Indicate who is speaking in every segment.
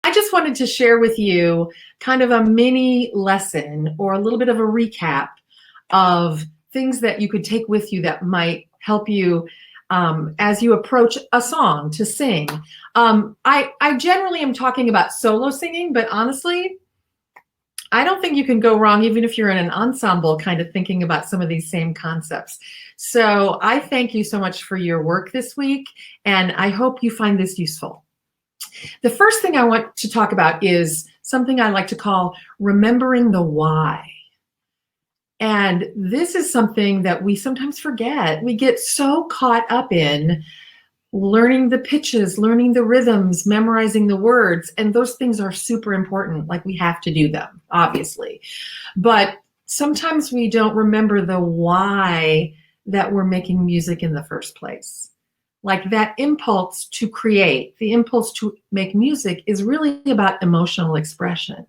Speaker 1: I just wanted to share with you kind of a mini lesson or a little bit of a recap of things that you could take with you that might help you as you approach a song to sing. I generally am talking about solo singing, but honestly, I don't think you can go wrong, even if you're in an ensemble, kind of thinking about some of these same concepts. So I thank you so much for your work this week, and I hope you find this useful. The first thing I want to talk about is something I like to call remembering the why. And this is something that we sometimes forget. We get so caught up in learning the pitches, learning the rhythms, memorizing the words, and those things are super important. Like, we have to do them, obviously. But sometimes we don't remember the why that we're making music in the first place. Like, that impulse to create, the impulse to make music is really about emotional expression.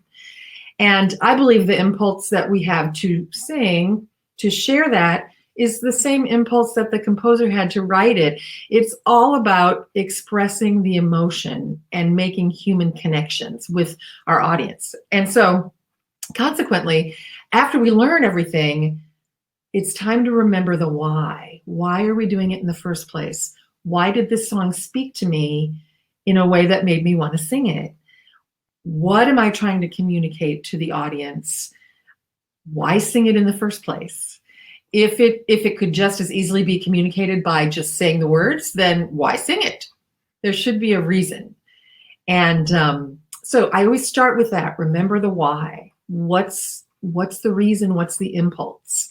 Speaker 1: And I believe the impulse that we have to sing, to share that, is the same impulse that the composer had to write it. It's all about expressing the emotion and making human connections with our audience. And so consequently, after we learn everything, it's time to remember the why. Why are we doing it in the first place? Why did this song speak to me in a way that made me want to sing it? What am I trying to communicate to the audience? Why sing it in the first place? If it could just as easily be communicated by just saying the words, then why sing it? There should be a reason. And so I always start with that. Remember the why. What's the reason? What's the impulse?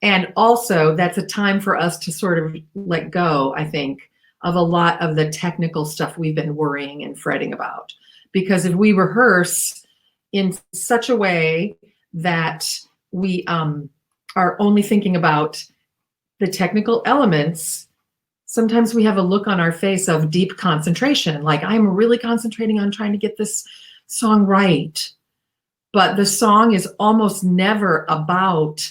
Speaker 1: And also, that's a time for us to sort of let go, I think, of a lot of the technical stuff we've been worrying and fretting about. Because if we rehearse in such a way that we are only thinking about the technical elements, sometimes we have a look on our face of deep concentration, like, I'm really concentrating on trying to get this song right. But the song is almost never about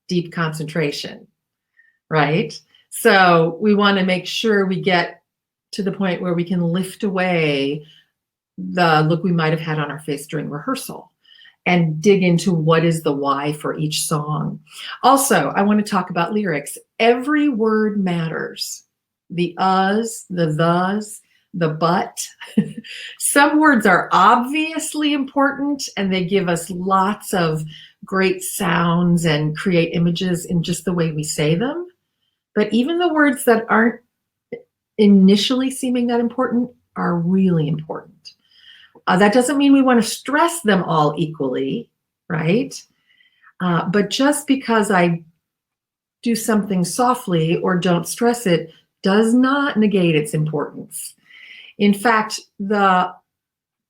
Speaker 1: deep concentration, right? So we want to make sure we get to the point where we can lift away the look we might have had on our face during rehearsal and dig into what is the why for each song. Also, I want to talk about lyrics. Every word matters. The us, the thes, the but. Some words are obviously important and they give us lots of great sounds and create images in just the way we say them. But even the words that aren't initially seeming that important are really important. That doesn't mean we want to stress them all equally, right? But just because I do something softly or don't stress it does not negate its importance. In fact, the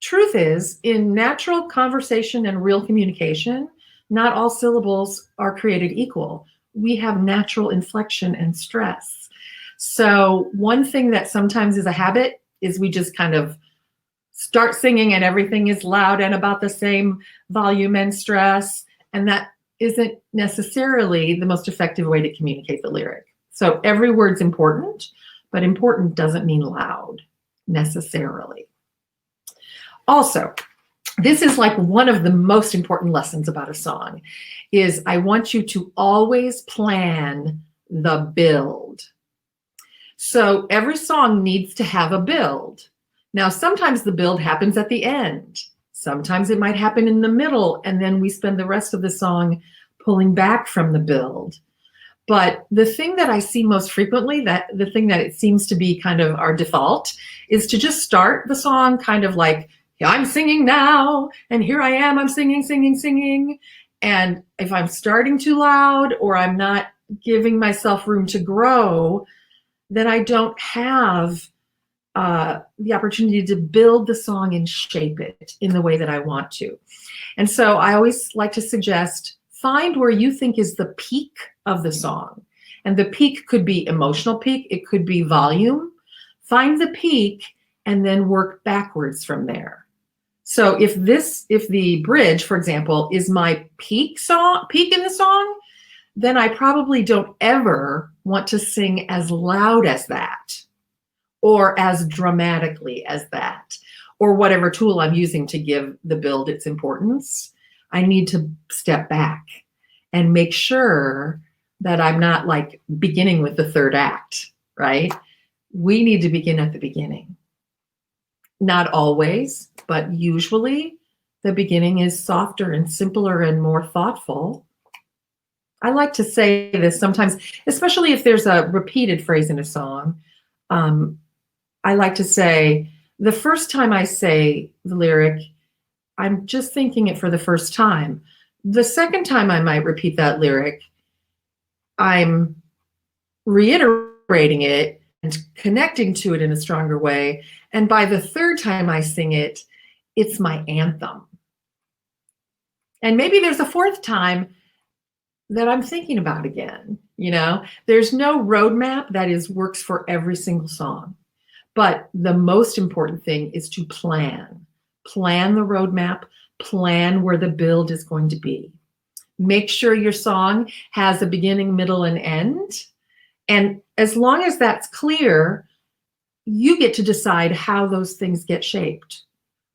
Speaker 1: truth is, in natural conversation and real communication, not all syllables are created equal. We have natural inflection and stress. So one thing that sometimes is a habit is we just kind of start singing and everything is loud and about the same volume and stress. And that isn't necessarily the most effective way to communicate the lyric. So every word's important, but important doesn't mean loud necessarily. Also, this is like one of the most important lessons about a song is I want you to always plan the build. So every song needs to have a build. Now, sometimes the build happens at the end. Sometimes it might happen in the middle, and then we spend the rest of the song pulling back from the build. But the thing that I see most frequently, that the thing that it seems to be kind of our default, is to just start the song kind of like, yeah, I'm singing now, and here I am, I'm singing, singing, singing. And if I'm starting too loud or I'm not giving myself room to grow, then I don't have the opportunity to build the song and shape it in the way that I want to. And so I always like to suggest, find where you think is the peak of the song. And the peak could be emotional peak, it could be volume. Find the peak and then work backwards from there. So if the bridge, for example, is my peak in the song, then I probably don't ever want to sing as loud as that, or as dramatically as that, or whatever tool I'm using to give the build its importance, I need to step back and make sure that I'm not like beginning with the third act, right? We need to begin at the beginning. Not always, but usually the beginning is softer and simpler and more thoughtful. I like to say this sometimes, especially if there's a repeated phrase in a song. I like to say, the first time I say the lyric, I'm just thinking it for the first time. The second time I might repeat that lyric, I'm reiterating it and connecting to it in a stronger way. And by the third time I sing it, it's my anthem. And maybe there's a fourth time that I'm thinking about again. You know, there's no roadmap that works for every single song. But the most important thing is to plan. Plan the roadmap, plan where the build is going to be. Make sure your song has a beginning, middle, and end. And as long as that's clear, you get to decide how those things get shaped.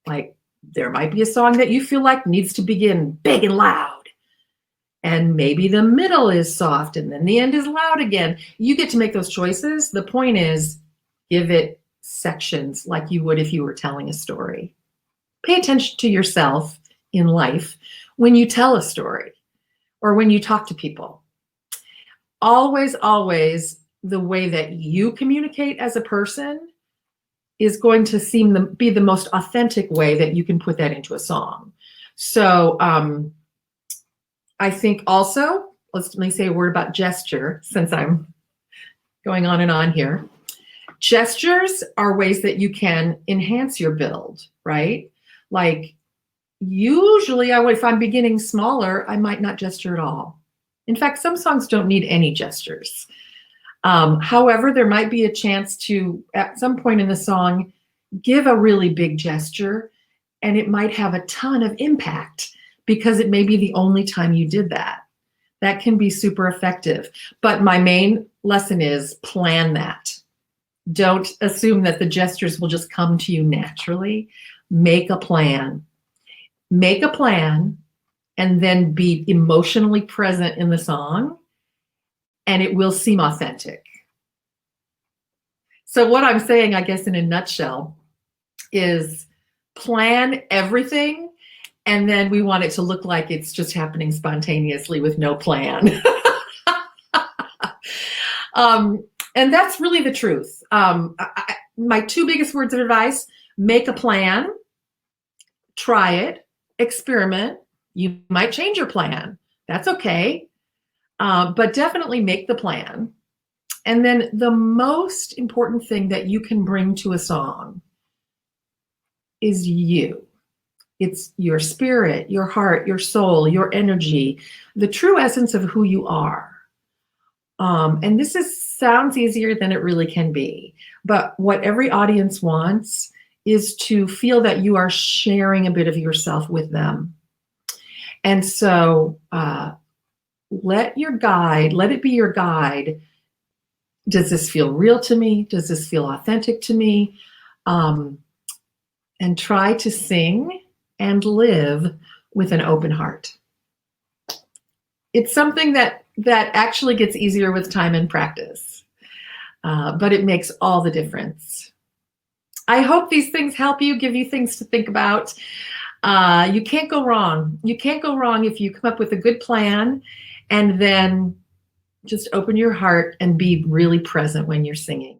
Speaker 1: Like, there might be a song that you feel like needs to begin big and loud. And maybe the middle is soft and then the end is loud again. You get to make those choices. The point is, give it sections like you would if you were telling a story. Pay attention to yourself in life when you tell a story or when you talk to people. Always, always, the way that you communicate as a person is going to be the most authentic way that you can put that into a song. So I think also, let me say a word about gesture, since I'm going on and on here. Gestures are ways that you can enhance your build, right? Like, usually if I'm beginning smaller, I might not gesture at all. In fact, some songs don't need any gestures. However, there might be a chance to, at some point in the song, give a really big gesture, and it might have a ton of impact because it may be the only time you did that. That can be super effective. But my main lesson is plan that. Don't assume that the gestures will just come to you naturally. Make a plan. Make a plan and then be emotionally present in the song, and it will seem authentic. So what I'm saying, I guess, in a nutshell, is plan everything, and then we want it to look like it's just happening spontaneously with no plan. And that's really the truth. My two biggest words of advice: make a plan, try it, experiment. You might change your plan. That's okay. But definitely make the plan. And then the most important thing that you can bring to a song is you. It's your spirit, your heart, your soul, your energy, the true essence of who you are. And this sounds easier than it really can be. But what every audience wants is to feel that you are sharing a bit of yourself with them. And so let it be your guide. Does this feel real to me? Does this feel authentic to me? And try to sing and live with an open heart. It's something that actually gets easier with time and practice, but it makes all the difference. I hope these things help you, give you things to think about. You can't go wrong. You can't go wrong if you come up with a good plan and then just open your heart and be really present when you're singing.